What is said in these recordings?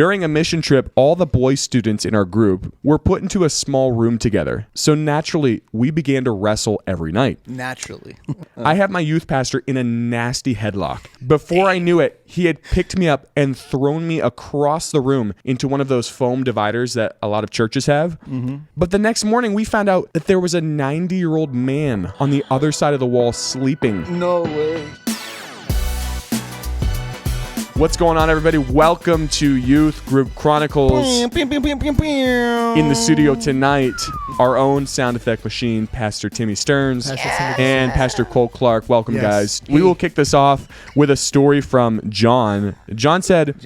During a mission trip, all the boy students in our group were put into a small room together. So naturally, we began to wrestle every night. Naturally. I had my youth pastor in a nasty headlock. Before I knew it, he had picked me up and thrown me across the room into one of those foam dividers that a lot of churches have. But the next morning, we found out that there was a 90-year-old man on the other side of the wall sleeping. No way. What's going on, everybody? Welcome to Youth Group Chronicles. In the studio tonight, our own sound effect machine, Pastor Timmy Stearns and Pastor Cole Clark. Welcome, guys. We will kick this off with a story from John. John said,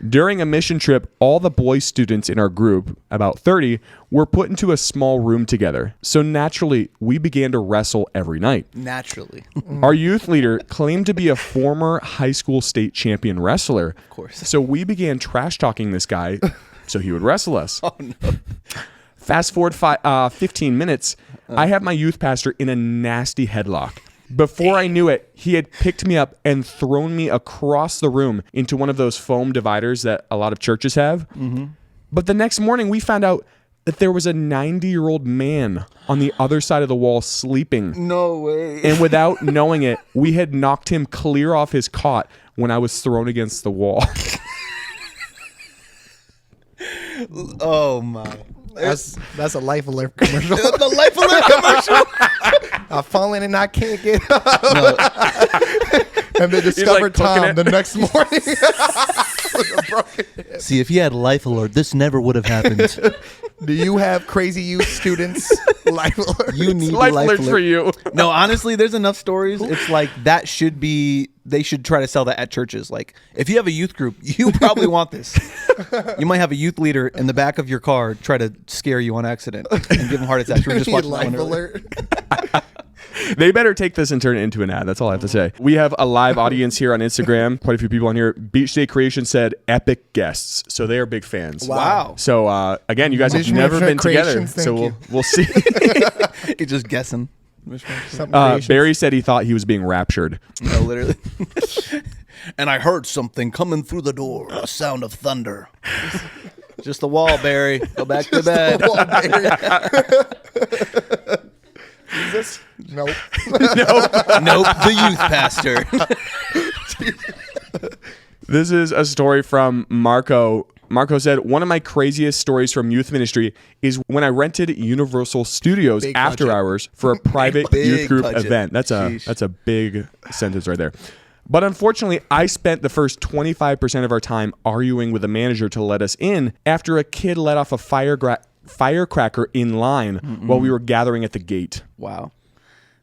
during a mission trip, all the boy students in our group, about 30, were put into a small room together. So naturally, we began to wrestle every night. Naturally. Our youth leader claimed to be a former high school state champion wrestler. Of course. So we began trash talking this guy so he would wrestle us. Oh, no. Fast forward 15 minutes, I have my youth pastor in a nasty headlock. Before I knew it, he had picked me up and thrown me across the room into one of those foam dividers that a lot of churches have. But the next morning, we found out that there was a 90-year-old man on the other side of the wall sleeping. No way. And without knowing it, we had knocked him clear off his cot when I was thrown against the wall. Oh, my. That's a Life Alert commercial. The Life Alert commercial. I've fallen and I can't get up. No. And they discovered Tom the next morning. With a broken hip. See, if you had Life Alert, this never would have happened. Do you have crazy youth students? Life Alert. You need Life Life Alert Alert for you. No, honestly, there's enough stories. It's like that should be. They should try to sell that at churches. Like, if you have a youth group, you probably want this. You might have a youth leader in the back of your car try to scare you on accident and give them heart attacks. We're just watching Life Alert. They better take this and turn it into an ad. That's all I have to say. We have a live audience here on Instagram. Quite a few people on here. Beach Day Creation said epic guests. So they are big fans. Wow. So again, you guys have never been together. So we'll see. You're just guessing. Barry said he thought he was being raptured. No, literally. And I heard something coming through the door. A sound of thunder. Just the wall, Barry. Go back to bed. Jesus? Nope. Nope. The youth pastor. This is a story from Marco. Marco said, one of my craziest stories from youth ministry is when I rented Universal Studios after hours for a private youth group event. That's a big sentence right there. But unfortunately, I spent the first 25% of our time arguing with the manager to let us in after a kid let off a firecracker in line while we were gathering at the gate. Wow.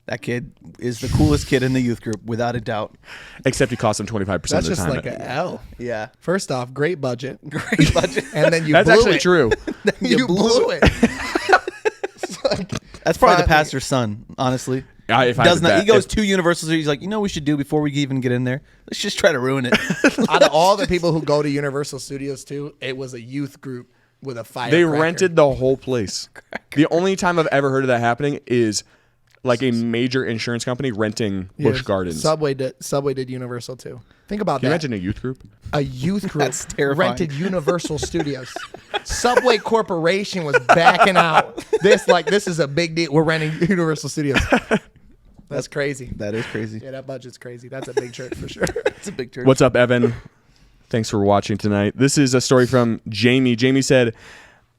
That kid is the coolest kid in the youth group, without a doubt. Except he cost him 25% of the time. That's just like an L. Yeah. First off, great budget. Great budget. And then you That's blew actually it. true. You blew it. That's probably the pastor's son, honestly. If I Does not. He goes to Universal. He's like, you know what we should do before we even get in there? Let's just try to ruin it. Out of all the people who go to Universal Studios too, it was a youth group with a firecracker. They rented the whole place. The only time I've ever heard of that happening is like a major insurance company renting Busch Gardens. Subway did Universal too. Think about Can you that. imagine a youth group? A youth group That's terrifying. rented Universal Studios. Subway Corporation was backing out. This is a big deal. We're renting Universal Studios. That's crazy. That is crazy. Yeah, that budget's crazy. That's a big church for sure. It's a big church. What's up, Evan? Thanks for watching tonight. This is a story from Jamie. Jamie said,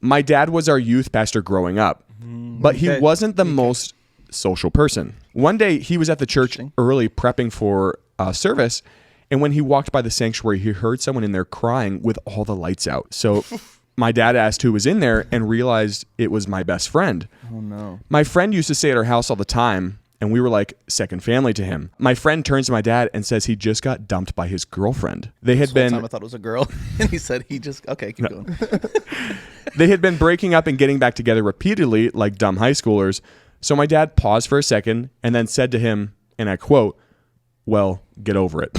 my dad was our youth pastor growing up, but he wasn't the most social person. One day he was at the church early prepping for service, and when he walked by the sanctuary, he heard someone in there crying with all the lights out. So my dad asked who was in there and realized it was my best friend. Oh, no. My friend used to stay at our house all the time, and we were like second family to him. My friend turns to my dad and says he just got dumped by his girlfriend. They had been. Time I thought it was a girl, and he said he just keep going. They had been breaking up and getting back together repeatedly, like dumb high schoolers. So my dad paused for a second and then said to him, and I quote, "Well, get over it,"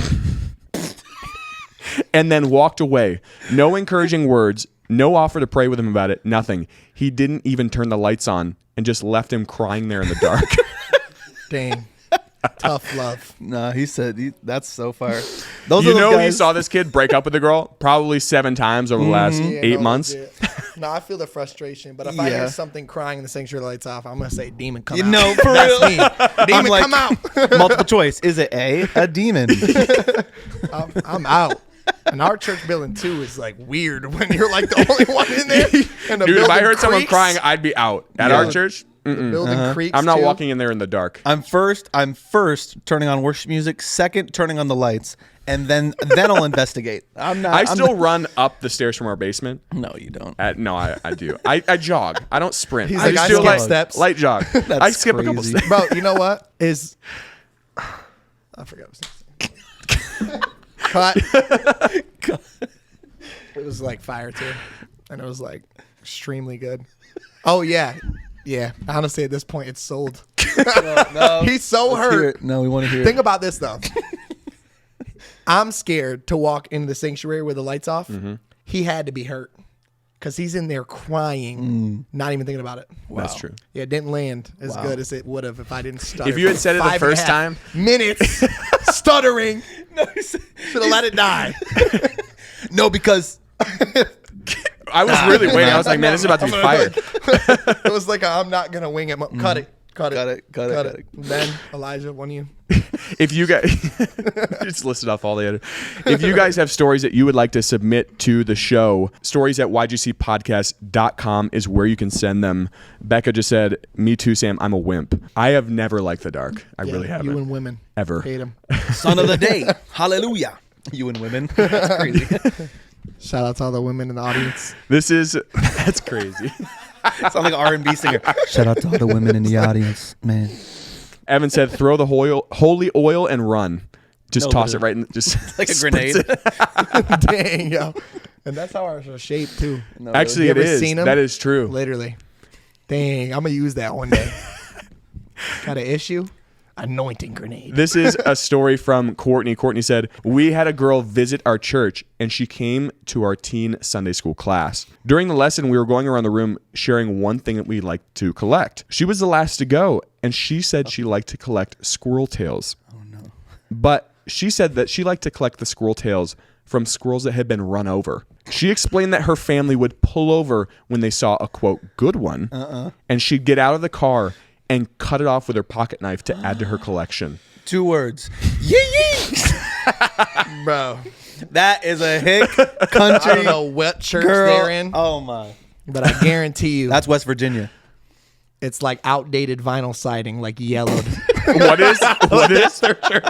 and then walked away. No encouraging words. No offer to pray with him about it. Nothing. He didn't even turn the lights on and just left him crying there in the dark. Dang. Tough love. No, he said that's so fire. Those You are those know, guys. you saw this kid break up with a girl probably 7 times over the last Yeah, 8 no, months. legit. No, I feel the frustration, but if I Yeah. hear something crying and the sanctuary lights off, I'm gonna say, "Demon, come You out." know, for That's real. me. Demon, like- come out. Multiple choice. Is it a demon? I'm out. And our church building too is like weird when you're like the only one in there. And the Dude, if I building heard someone creaks. crying, I'd be out. At Yeah. our church, The building creaks. I'm not too. walking in there in the dark. I'm first turning on worship music, second turning on the lights, and then I'll investigate. I'm not. I I'm still not- run up the stairs from our basement. No, you don't. No, I do. I jog. I don't sprint. He's I like, just I do a skip light, steps. light jog. I That's skip a couple crazy. steps. Bro, you know what is? I forgot. Cut. It was like fire too, and it was like extremely good. Oh yeah. Honestly, at this point, it's sold. No, He's so let's hear hurt. it. No, we want to hear Think it. about this though. I'm scared to walk into the sanctuary with the lights off. He had to be hurt because he's in there crying, not even thinking about it. That's true. Yeah, it didn't land as Wow. good as it would have if I didn't stutter. If you had for said it the 5.5 first time. minutes, stuttering, should have let it die. No, because I was really waiting. I was like, man, this is about to be fire. It was like I'm not gonna wing it. Cut it. Cut it. Then Elijah, one of you. If you guys just listed off all the other, if you guys have stories that you would like to submit to the show, stories at ygcpodcast.com is where you can send them. Becca just said, "Me too, Sam. I'm a wimp. I have never liked the dark. I really haven't. You and women Ever. hate him. son of the day. Hallelujah. You and women. That's crazy. Shout out to all the women in the audience. This is that's crazy." Sound like an R&B singer. Shout out to all the women in the audience, man. Evan said, "Throw the holy oil and run. Just No, toss it literally. right in. Just Like a spritz grenade. it. Dang, yo. And that's how ours are shaped too. No, Actually, You it ever is. seen 'em? That is true. Literally. Dang, I'm gonna use that one day. Got an issue? Anointing grenade. This is a story from Courtney. Courtney said, "We had a girl visit our church and she came to our teen Sunday school class. During the lesson, we were going around the room sharing one thing that we liked to collect. She was the last to go and she said she liked to collect squirrel tails. Oh no. But she said that she liked to collect the squirrel tails from squirrels that had been run over. She explained that her family would pull over when they saw a quote good one and she'd get out of the car and cut it off with her pocket knife to add to her collection." 2 words. Yee yee. Bro. That is a hick I country don't know what church girl. they're in, Oh my. but I guarantee you That's West Virginia. it's like outdated vinyl siding, like yellowed. What is their church?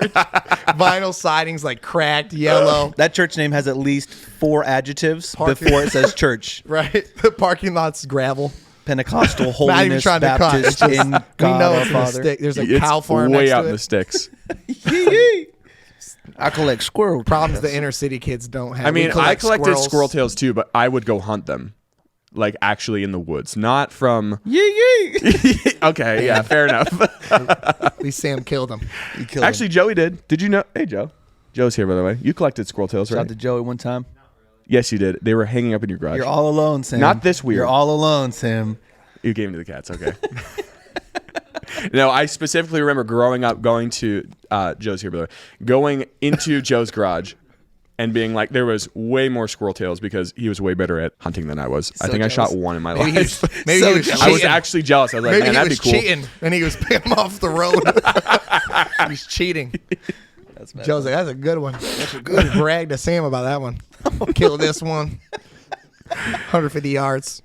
Vinyl siding's like cracked, yellow. That church name has at least 4 adjectives Parking- before it says church. Right? The parking lot's gravel. Pentecostal Not even holiness trying to cut. Baptist It's just, in we God know our it's in the Father. stick. There's a it's cow farm way next out to in the it. sticks. Yee yee. I collect squirrel. Problems the inner city kids don't have. I mean, We I collected squirrels. squirrel tails too, but I would go hunt them, like actually in the woods, not from. Yee yee. Okay, yeah, fair enough. At least Sam killed them. You killed Actually, Joey did. Did you know? Hey, Joe. Joe's here, by the way. You collected squirrel tails, Shout out right? to Joey one time. Yes, you did. They were hanging up in your garage. You're all alone, Sam. Not this weird. You're all alone, Sam. You gave them to the cats. Okay. No, I specifically remember growing up going to Joe's here, by the way, going into Joe's garage and being like, there was way more squirrel tails because he was way better at hunting than I was. I think I jealous. shot one in my Maybe he life. was, maybe So he was jealous. cheating. I was actually jealous. I was like, Maybe man, he that'd was be cool. cheating and he was picking them off the road. He's cheating. That's bad. Joe's like, that's a good one. That's a good. Brag to Sam about that one. Kill this one. 150 yards.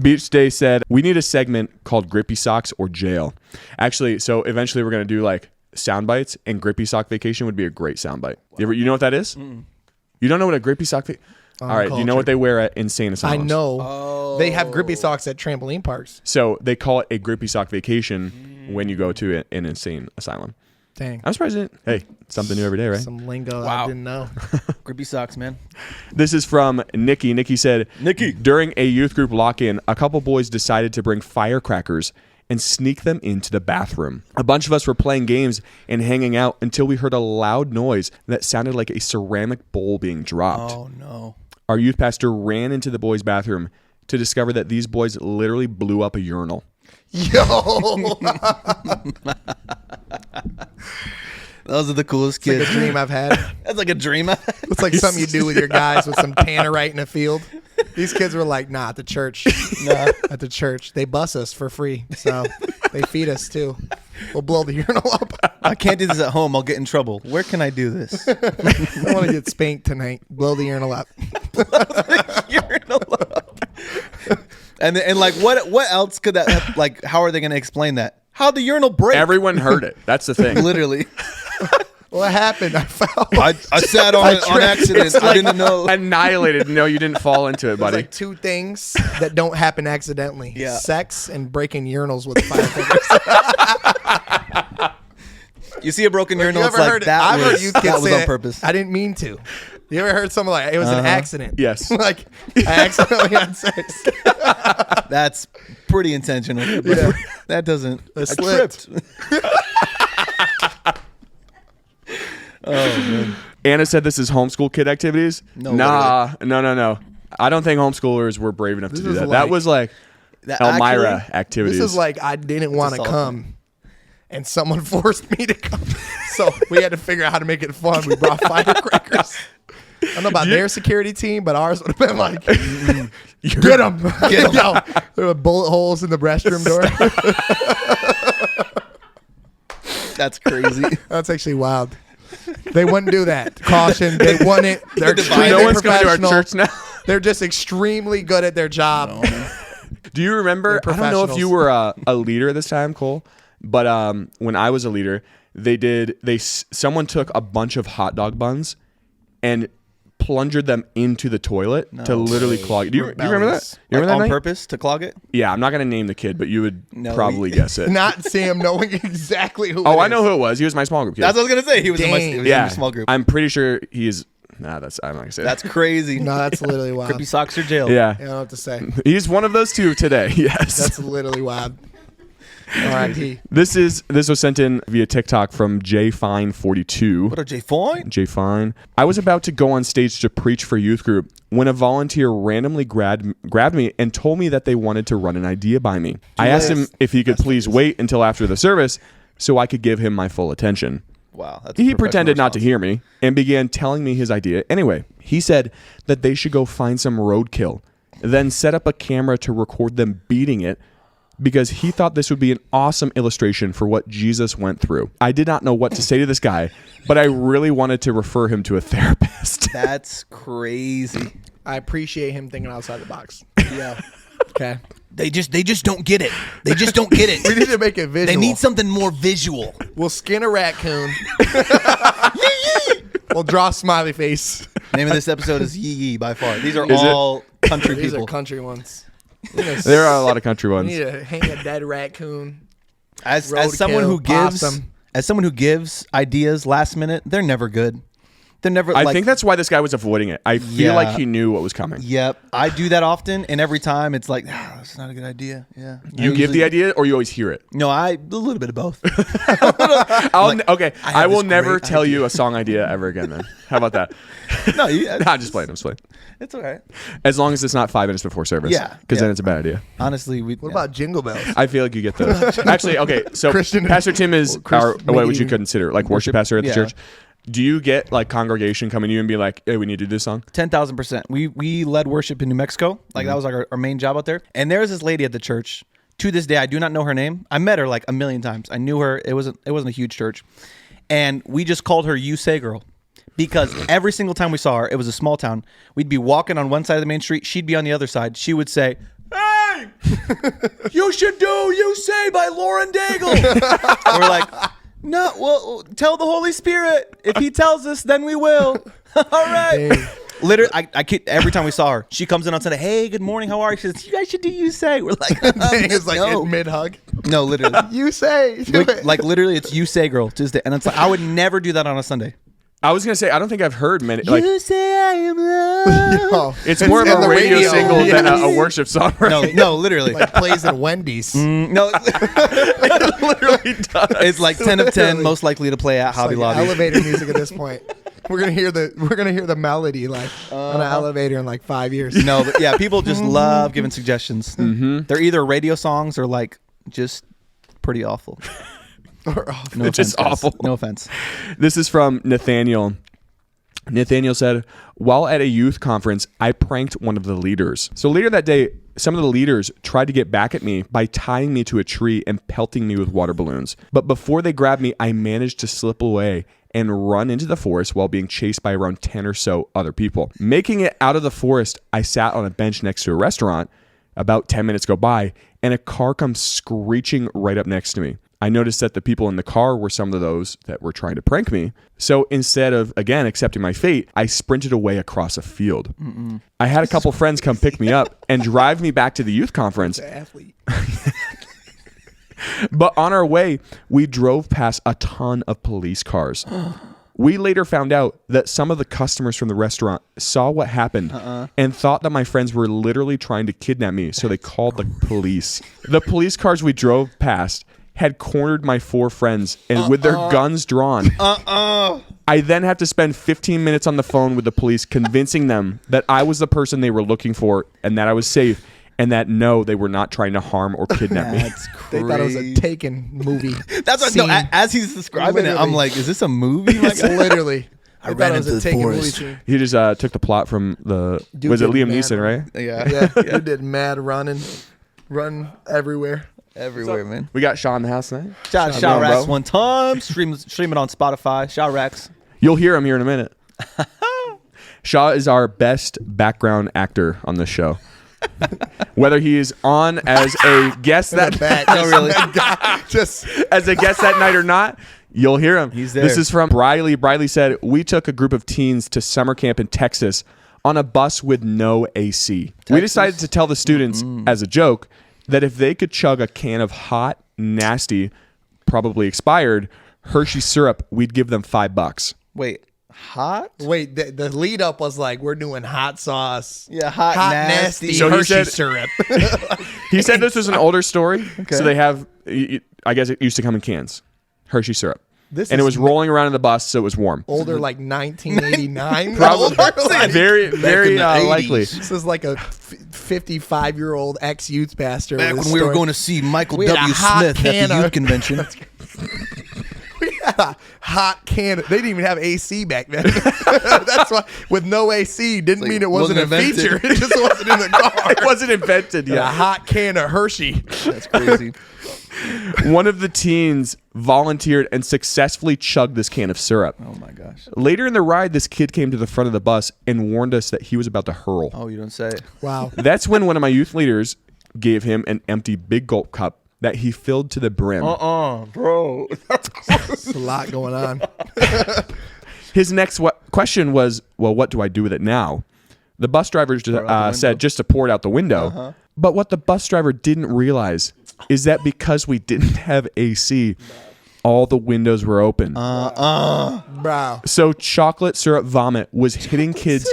Beach Day said, we need a segment called Grippy Socks or Jail. Actually, so eventually we're going to do like sound bites, and Grippy Sock Vacation would be a great sound bite. You know what that is? You don't know what a Grippy Sock All right, do you know what they wear at insane asylums? I know. They have grippy socks at trampoline parks. So they call it a Grippy Sock Vacation when you go to an insane asylum. Dang. I'm surprised it. Hey, something new every day, right? Some lingo Wow. I didn't know. Grippy socks, man. This is from Nikki. Nikki said, Nikki. during a youth group lock-in, a couple boys decided to bring firecrackers and sneak them into the bathroom. A bunch of us were playing games and hanging out until we heard a loud noise that sounded like a ceramic bowl being dropped. Oh, no. Our youth pastor ran into the boys' bathroom to discover that these boys literally blew up a urinal. Yo. Those are the coolest It's like kids. a dream I've had. That's like a dream. It's like something you do with your guys with some tannerite in a field. These kids were like, nah, at the church. Nah. At the church. They bus us for free. So they feed us too. We'll blow the urinal up. I can't do this at home. I'll get in trouble. Where can I do this? I want to get spanked tonight. Blow the urinal up. And like what else could that like? How are they going to explain that? How'd the urinal break? Everyone heard it. That's the thing. Literally. What happened? I fell. I sat on it on accident. I didn't know. Annihilated. No, you didn't fall into it, There's buddy. like two things that don't happen accidentally. Yeah. Sex and breaking urinals with firecrackers. You see a broken urinal, You it's ever like heard it? that I've heard was, youth that kids was say on it. purpose. I didn't mean to. You ever heard someone like, it was an accident? Yes. Like, I accidentally had sex. That's pretty intentional. Yeah. That doesn't. I slipped. tripped. Oh man. Anna said this is homeschool kid activities. No, No. I don't think homeschoolers were brave enough to do is that. like- That was like Elmira activities. This is like, I didn't want to That's come, and someone forced me to come. So we had to figure out how to make it fun. We brought firecrackers. I don't know about their security team, but ours would have been like, get them. Yo, there were bullet holes in the restroom door. That's crazy. That's actually wild. They wouldn't do that. Caution. They want it. They're divide. extremely no one's coming to our professional. church now. They're just extrememe good at their job. Do you remember? They're I don't know if you professionals. were a leader at this time, Cole, but when I was a leader, someone took a bunch of hot dog buns and plunged them into the toilet to literally clog it. Do you remember that? Rebellious. You remember Like that on night? purpose to clog it? Yeah, I'm not gonna name the kid, but you would No, probably guess it. Not Sam knowing exactly who. Oh, it I know is. who it was. He was my small group kid. That's what I was gonna say. He was in my, Dang. he was yeah, in a small group. I'm pretty sure he's. I'm not gonna say That's crazy. No, that's literally wild. Crippy socks or jail. that. I don't Yeah, know what to say. he's one of those two today. Yes. That's literally wild. R.I.P. This was sent in via TikTok from JFine42. What a J Fine? Jay Fine. I was about to go on stage to preach for youth group when a volunteer randomly grabbed me and told me that they wanted to run an idea by me. I asked him if he could please wait until after the service so I could give him my full attention. Wow. That's a He professional pretended not to response. hear me and began telling me his idea. Anyway, he said that they should go find some roadkill, then set up a camera to record them beating it, because he thought this would be an awesome illustration for what Jesus went through. I did not know what to say to this guy, but I really wanted to refer him to a therapist. That's crazy. I appreciate him thinking outside the box. Yeah. Okay. They just don't get it. They just don't get We it. need to make it visual. They need something more visual. We'll skin a raccoon. We'll draw a smiley face. Name of this episode is Yee Yee by far. These are Is it? all country These people. are country ones. There are a lot of country We ones. need to hang a dead raccoon. As Roadkill, someone who gives possum. as someone who gives ideas last minute, they're never good. They're never I like, think that's why this guy was avoiding it. I feel Yeah. like he knew what was coming. Yep. I do that often, and every time it's like, that's not a good idea. Yeah. You give the idea or you always hear it? No, a little bit of both. Okay, I have will this never great tell idea. you a song idea ever again then. How about that? No, Nah, I'm just playing. It's all right. As long as it's not 5 minutes before service. Yeah, Because yeah. then it's a bad idea. Honestly, What about Jingle Bells? I feel like you get those. Actually, okay, so Christian- Pastor Tim is our, what would you consider? Like worship pastor at the yeah. church? Do you get like congregation coming to you and be like, hey, we need to do this song? 10,000%. We led worship in New Mexico. Like that was like our main job out there. And there's this lady at the church. To this day, I do not know her name. I met her like a million times. I knew her. It wasn't a huge church, and we just called her "You Say Girl," because every single time we saw her, it was a small town. We'd be walking on one side of the main street. She'd be on the other side. She would say, "Hey, you should do You Say by Lauren Daigle." We're like, no, well, tell the Holy Spirit. If he tells us, then we will. All right. Dang. Literally, I kid, every time we saw her, she comes in on Sunday. Hey, good morning. How are you? She says, you guys should do You Say. We're like, It's like no. mid hug. No, literally. You say. Do it. like literally, it's You Say, girl. Tuesday, and it's like I would never do that on a Sunday. I was going to say, I don't think I've heard many. Like, You say I am loved. Oh, it's more of in a the radio single than Yes. a worship song. Right? No, literally. Like plays at Wendy's. No, It literally does. it's like 10 of 10, Literally. most likely to play at Hobby Like Lobby. elevator music at this point. We're gonna hear the melody like on an elevator in like 5 years. No, but yeah, people just love giving suggestions. They're either radio songs or like just pretty awful. No It's just offense, guys. awful. No offense. This is from Nathaniel. Nathaniel said, while at a youth conference, I pranked one of the leaders. So later that day, some of the leaders tried to get back at me by tying me to a tree and pelting me with water balloons. But before they grabbed me, I managed to slip away and run into the forest while being chased by around 10 or so other people. Making it out of the forest, I sat on a bench next to a restaurant. About 10 minutes go by, and a car comes screeching right up next to me. I noticed that the people in the car were some of those that were trying to prank me. So instead of, again, accepting my fate, I sprinted away across a field. I had a couple friends come pick me up and drive me back to the youth conference. Athlete. But on our way, we drove past a ton of police cars. We later found out that some of the customers from the restaurant saw what happened and thought that my friends were literally trying to kidnap me, so they called the police. The police cars we drove past had cornered my 4 friends, and with their guns drawn, I then have to spend 15 minutes on the phone with the police convincing them that I was the person they were looking for and that I was safe, and that no, they were not trying to harm or kidnap me. That's They crazy. thought it was a Taken movie. That's what, no, as he's describing it, I'm like, is this a movie? It's literally. I thought ran it was into a the Taken movie forest. too. He just took the plot from the, Dude was it did Liam mad Neeson, right? Yeah. Yeah, you did mad running, run everywhere. Everywhere, man. We got Sean in the house tonight. Shout Sean, Rex bro. one time. Stream it on Spotify. Shout Rex. You'll hear him here in a minute. Shaw is our best background actor on this show. Whether he is on as a guest that No, really. Just as a guest that night or not, you'll hear him. He's there. This is from Briley. Briley said, we took a group of teens to summer camp in Texas on a bus with no AC. We decided to tell the students as a joke that if they could chug a can of hot, nasty, probably expired Hershey syrup, we'd give them $5. Wait, hot? wait. The lead up was like, we're doing hot sauce. Yeah, hot, nasty. So he Hershey said- syrup. He said this was an older story. Okay. So they have, I guess it used to come in cans, Hershey syrup. This And it is was rolling around in the bus, so it was warm. older, like 1989. Probably. Like, Very, very in the 80s. likely. this is like a 55-year-old ex-youth pastor. Back with when a we were story. going to see Michael We had W. a hot Smith at can the of- youth convention. We had a hot can. They didn't even have AC back then. That's why, with no AC, didn't mean it wasn't a wasn't feature. invented. It just wasn't in the car. It wasn't invented A yet. hot can of Hershey. That's crazy. One of the teens volunteered and successfully chugged this can of syrup. Oh my gosh. Later in the ride, this kid came to the front of the bus and warned us that he was about to hurl. Oh, you don't say. Wow. That's when one of my youth leaders gave him an empty big gulp cup that he filled to the brim. Bro. There's a lot going on. His next question was, well, what do I do with it now? The bus driver said just to pour it out the window. But what the bus driver didn't realize is that because we didn't have AC, all the windows were open. Bro. So chocolate syrup vomit was hitting kids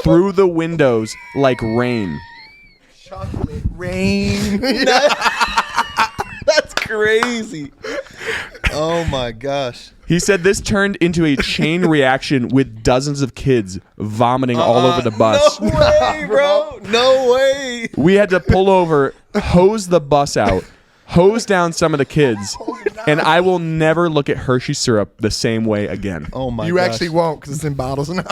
through the windows like rain. Chocolate rain. That's crazy. Oh my gosh. He said this turned into a chain reaction with dozens of kids vomiting all over the bus. No way, bro. No way. We had to pull over, hose the bus out, hose down some of the kids, and I will never look at Hershey syrup the same way again. Oh my You gosh. actually won't because it's in bottles now.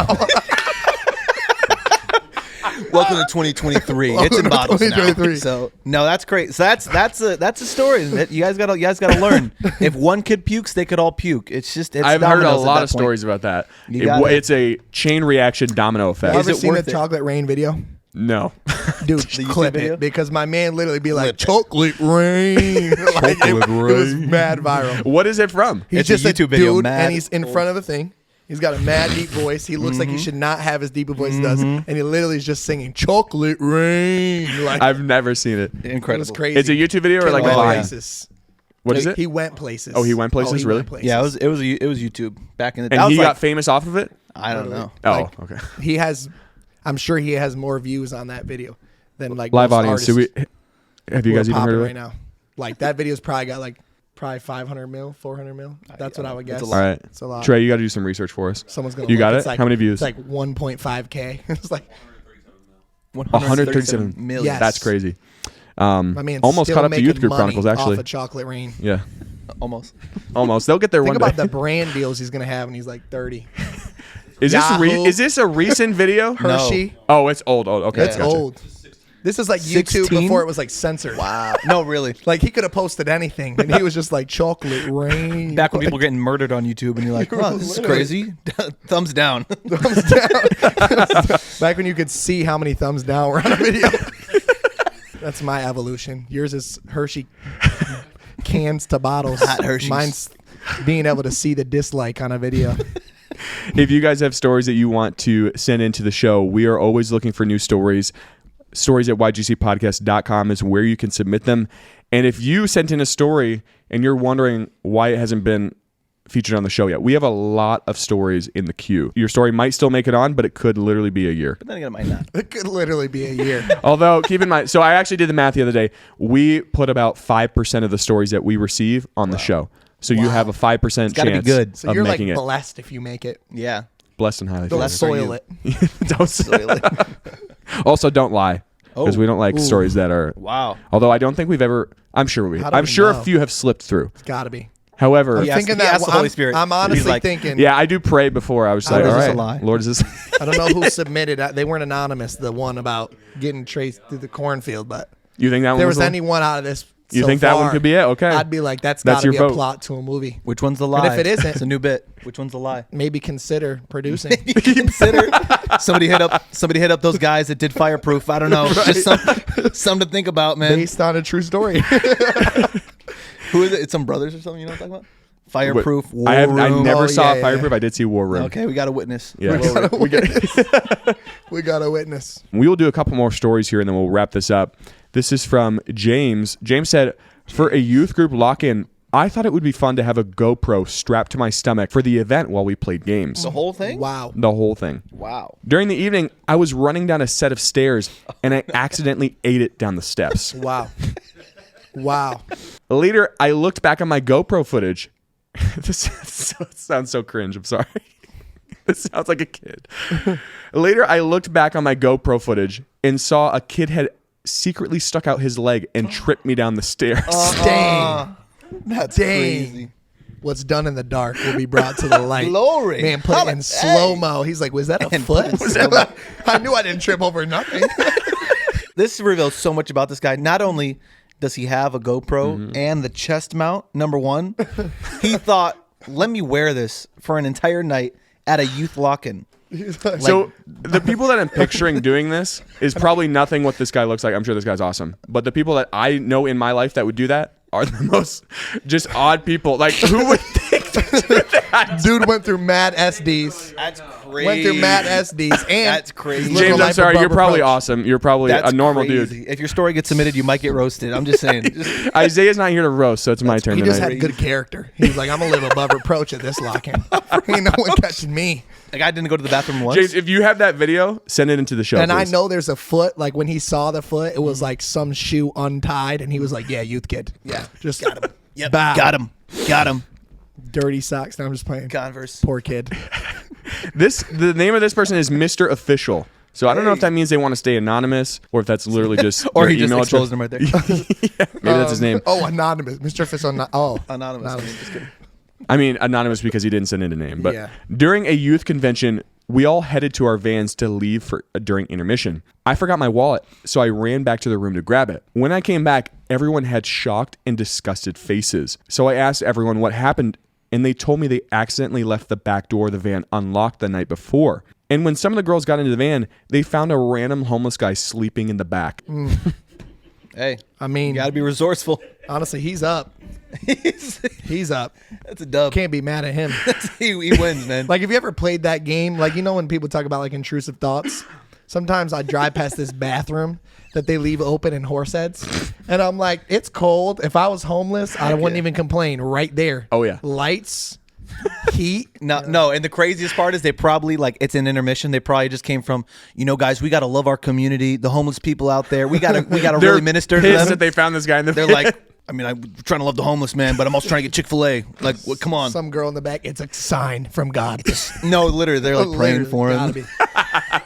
Welcome to 2023. It's in Welcome to bottles 2023. now. So no, that's great. So that's a story. That you guys gotta learn. If one kid pukes, they could all puke. It's I've heard a dominoes at lot that of point. stories about that. You got it. It's a chain reaction domino effect. You Is ever it seen the worth it? chocolate rain video? No. Dude, YouTube clip video? it because my man literally be like, chocolate rain. Like, it was mad viral. What is it from? He's It's a just a YouTube video, dude, mad and he's in front of the thing. He's got a mad deep voice. He looks like he should not have as deep a voice as he does, and he literally is just singing chocolate rain. Like, I've never seen it. it Incredible. was crazy. It's a YouTube video or Kid like a went Vine? places. What is it? He went places. Oh, he went places? Really? Yeah, it was YouTube back in the day. And I was he like, got famous off of it? I don't know. Oh, Like, okay. He has, I'm sure he has more views on that video than like Live most audience. Have artists you who guys are even heard popping of it? right now? Like that video's probably got like 500 mil, 400 mil. That's what I would guess. It's a All lot. right. It's a lot. Trey, you got to do some research for us. Someone's gonna. You got look. it? It's like, How many views? It's like 1.5K. It's like 137 million. Yes. That's crazy. my man Almost still caught up to making Youth Group money Chronicles, actually. off of chocolate rain. Yeah. Almost. They'll get there Think one about day. the brand deals he's gonna have when he's like 30. Is this a recent video? Hershey. Oh, it's old. Okay, It's gotcha. old. This is like 16? YouTube before it was like censored. Wow. No, really. Like he could have posted anything, and he was just like chocolate rain. Back when people were getting murdered on YouTube, and you're like, "Wow, this is crazy." Thumbs down. thumbs down. Back when you could see how many thumbs down were on a video. That's my evolution. Yours is Hershey cans to bottles. Hot Hershey's. Mine's being able to see the dislike on a video. If you guys have stories that you want to send into the show, we are always looking for new stories. Stories at ygcpodcast.com is where you can submit them. And if you sent in a story and you're wondering why it hasn't been featured on the show yet, we have a lot of stories in the queue. Your story might still make it on, but it could literally be a year. But then again, it might not. It could literally be a year. Although, keep in mind, so I actually did the math the other day. We put about 5% of the stories that we receive on the show. So you have a 5% gotta be chance good. So of you're like making it. blessed if you make it. Yeah. Blessed and highly Don't favored. soil it. Don't soil it. Also, don't lie. Because we don't like stories that are... Wow. Although I don't think we've ever... I'm sure How do we a know? few have slipped through. It's got to be. However... I'm He asked- thinking he that asked the Holy Spirit. I'm He's honestly like, thinking. Yeah, I do pray before. I was like, Lord, all is this right. a lie? Lord, is this... I don't know who submitted. They weren't anonymous. The one about getting traced through the cornfield, but You think that if one there was was the- anyone out of this. You so think that one far, could be it? Okay. I'd be like, that's That's got to your be vote. a plot to a movie. Which one's the lie? if it isn't- it's a new bit. Which one's the lie? Maybe consider producing. Consider somebody hit up those guys that did Fireproof. I don't know. Just something to think about, man. Based on a true story. Who is it? It's some brothers or something. You know what I'm talking about? Fireproof. War I Room. never saw yeah, Fireproof. I did see War Room. Okay, we got a witness. Yeah. We got a witness. We will do a couple more stories here and then we'll wrap this up. This is from James. James said, for a youth group lock-in, I thought it would be fun to have a GoPro strapped to my stomach for the event while we played games. The whole thing. Wow. The whole thing. Wow. During the evening, I was running down a set of stairs and I accidentally ate it down the steps. Wow. Wow. Later, I looked back on my GoPro footage. This sounds so cringe. I'm sorry. This sounds like a kid. Later, I looked back on my GoPro footage and saw a kid had secretly stuck out his leg and tripped me down the stairs. Dang. That's Dang. crazy. What's done in the dark will be brought to the light. Glory. Man, put it in slow-mo. He's like, was that a foot? put it in I knew I didn't trip over nothing. This reveals so much about this guy. Not only does he have a GoPro and the chest mount, number one, he thought, let me wear this for an entire night at a youth lock-in. So the people that I'm picturing doing this is probably nothing what this guy looks like. I'm sure this guy's awesome. But the people that I know in my life that would do that are the most just odd people. Like, who would think to do that? Dude went through mad SDs. That's crazy. Went through mad SDs. And That's crazy. he's living James, a I'm life sorry. above You're probably reproach. awesome. You're probably That's a normal crazy. dude. If your story gets submitted, you might get roasted. I'm just saying. Isaiah's not here to roast, so it's my turn He tonight. just had good character. He was like, I'm going to live above reproach at this lock-in. Ain't no one catching me. The guy didn't go to the bathroom once. James, if you have that video, send it into the show. And I please. know there's a foot. Like when he saw the foot, it was like some shoe untied. And he was like, yeah, youth kid. Yeah. Just got him. Yep. Bow. Got him. Got him. Dirty socks. No, I'm just playing. Converse. Poor kid. The name of this person is Mr. Official. So I don't know if that means they want to stay anonymous or if that's literally just Or their he just email exposed address. him right there. Maybe that's his name. Oh, anonymous. Mr. Official. Anonymous. Just kidding. I mean, anonymous because he didn't send in a name. But Yeah. during a youth convention, we all headed to our vans to leave for during intermission. I forgot my wallet, so I ran back to the room to grab it. When I came back, everyone had shocked and disgusted faces. So I asked everyone what happened, and they told me they accidentally left the back door of the van unlocked the night before. And when some of the girls got into the van, they found a random homeless guy sleeping in the back. Hey, I mean, you got to be resourceful. honestly, he's up. He's up. That's a dub. Can't be mad at him. he wins, man. Like, have you ever played that game? Like, you know when people talk about, like, intrusive thoughts? Sometimes I drive past this bathroom that they leave open in Horseheads, and I'm like, it's cold. If I was homeless, I wouldn't even complain right there. Oh, yeah. Lights, heat. No, and the craziest part is they probably, like, it's an intermission. They probably just came from, guys, we got to love our community, the homeless people out there. We got to They're really minister to pissed them. that they found this guy in the They're van. like, I mean, I'm trying to love the homeless, man, but I'm also trying to get Chick-fil-A. Like, what? Come on. Some girl in the back. It's a sign from God. No, literally, they're like praying for him.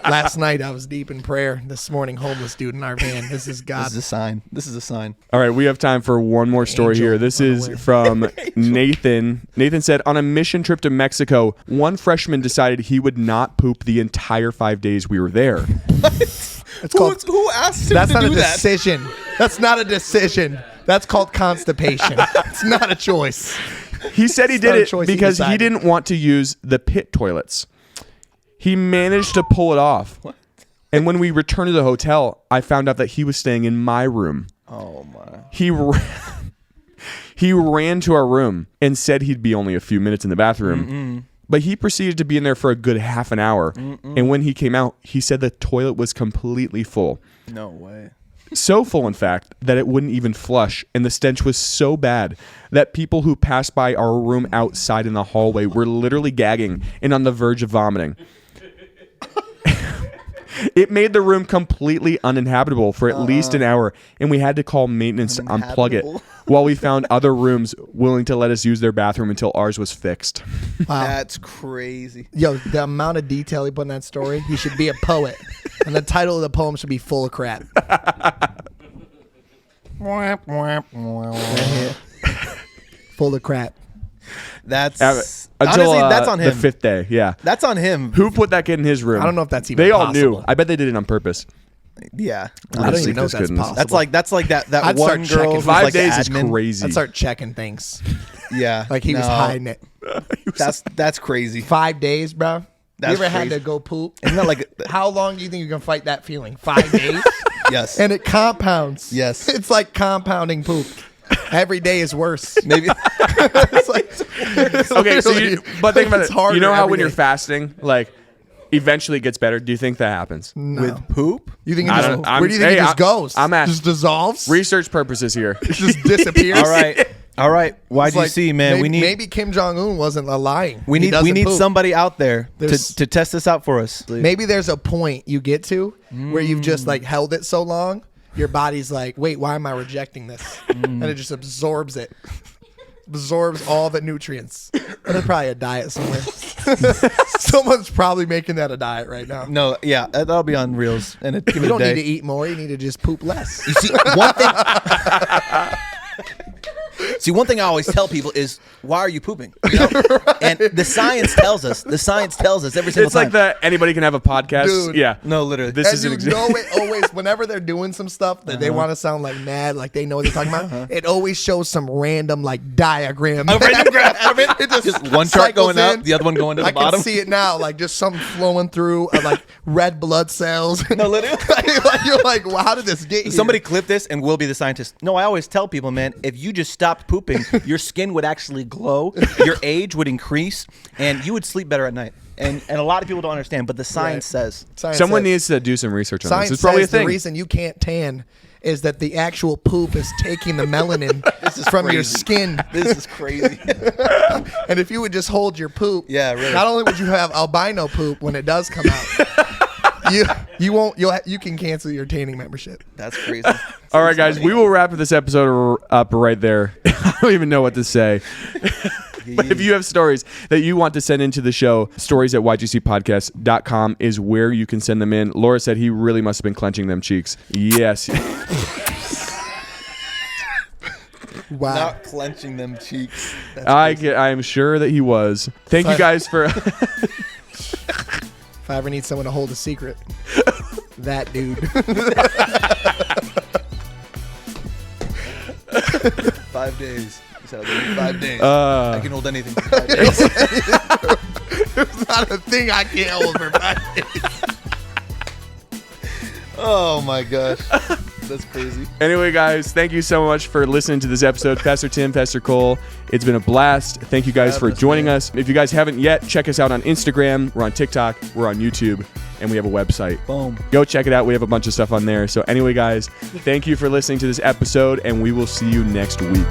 Last night I was deep in prayer. This morning, homeless dude in our van. This is God. This is a sign. This is a sign. All right, we have time for one more story here. This is from Nathan. Nathan said, on a mission trip to Mexico, one freshman decided he would not poop the entire 5 days we were there. Who asked him That's to not do a that? decision. That's not a decision. That's called constipation. It's not a choice. He said he It's not did a it choice he because he decided. didn't want to use the pit toilets. He managed to pull it off. What? And when we returned to the hotel, I found out that he was staying in my room. Oh, my. He ran to our room and said he'd be only a few minutes in the bathroom. But he proceeded to be in there for a good half an hour. And when he came out, he said the toilet was completely full. No way. So full, in fact, that it wouldn't even flush. And the stench was so bad that people who passed by our room outside in the hallway were literally gagging and on the verge of vomiting. It made the room completely uninhabitable for at least an hour, and we had to call maintenance to unplug it while we found other rooms willing to let us use their bathroom until ours was fixed. Wow. That's crazy. Yo, the amount of detail he put in that story, he should be a poet. And the title of the poem should be Full of Crap. Full of crap. That's Until, honestly, that's on him. The fifth day, yeah. That's on him. Who put that kid in his room? I don't know if that's even They all possible. knew. I bet they did it on purpose. Yeah. I don't even know if that's goodness. possible. That's like that I'd one start girl checking. who's 5 like the days is admin. crazy. I'd start checking things. Yeah. Like he was hiding it. That's crazy. 5 days, bro. That's you ever had crazy. to go poop? Isn't that like How long do you think you can fight that feeling? 5 days? yes. And it compounds. Yes. It's like compounding poop. Every day is worse. Maybe It's like, it's Okay, so literally- but think about it's it. harder You know how every when you're day. fasting, like, eventually it gets better? Do you think that happens? No. with poop. You think it I just, don't- I'm- where do you think hey, it just goes? I'm at- just dissolves? Research purposes here. It just disappears? All right. All right. Why'd It's you like, see, man? Maybe Kim Jong-un wasn't lying. we He need doesn't poop. somebody out there There's- to test this out for us. Maybe there's a point you get to where you've just like held it so long, your body's like, wait, why am I rejecting this? And it just absorbs it. Absorbs all the nutrients. And there's probably a diet somewhere. Someone's probably making that a diet right now. No, yeah, that'll be on Reels. And it, give You it a don't day. need to eat more. You need to just poop less. You see, one thing I always tell people is, why are you pooping? You know? And the science tells us every single It's like time. anybody can have a podcast. Dude. Yeah. No, literally. This And is an you example. know it always, whenever they're doing some stuff that they want to sound like mad, like they know what they're talking about, it always shows some random like diagram. A random graph. It just one chart cycles going up, in. the other one going to the I bottom. can see it now, like just something flowing through, like red blood cells. No, literally. You're like, well, how did this get here? Somebody clip this and we'll be the scientist. No, I always tell people, man, if you just stopped pooping, your skin would actually glow, your age would increase, and you would sleep better at night. And a lot of people don't understand, but the science says. Science Someone says- needs to do some research on Science this. It's probably a says the thing. reason you can't tan is that the actual poop is taking the melanin from your crazy. skin. This is crazy. And if you would just hold your poop, Yeah, really. not only would you have albino poop when it does come out, you can cancel your tanning membership. That's crazy. All right, guys, we will wrap this episode up right there. I don't even know what to say. But if you have stories that you want to send into the show, stories at ygcpodcast.com is where you can send them in. Laura said he really must have been clenching them cheeks. Yes. Wow. Not clenching them cheeks. That's I am sure that he was. Thank you guys for... If I ever need someone to hold a secret, that dude. 5 days. You said I'll give you 5 days. Uh, I can hold anything for 5 days. It's not a thing I can't hold for 5 days. Oh my gosh. That's crazy. Anyway, guys, thank you so much for listening to this episode. Pastor Tim, Pastor Cole, it's been a blast. Thank you guys for joining us. If you guys haven't yet, check us out on Instagram. We're on TikTok. We're on YouTube. And we have a website. Boom. Go check it out. We have a bunch of stuff on there. So anyway, guys, thank you for listening to this episode, and we will see you next week.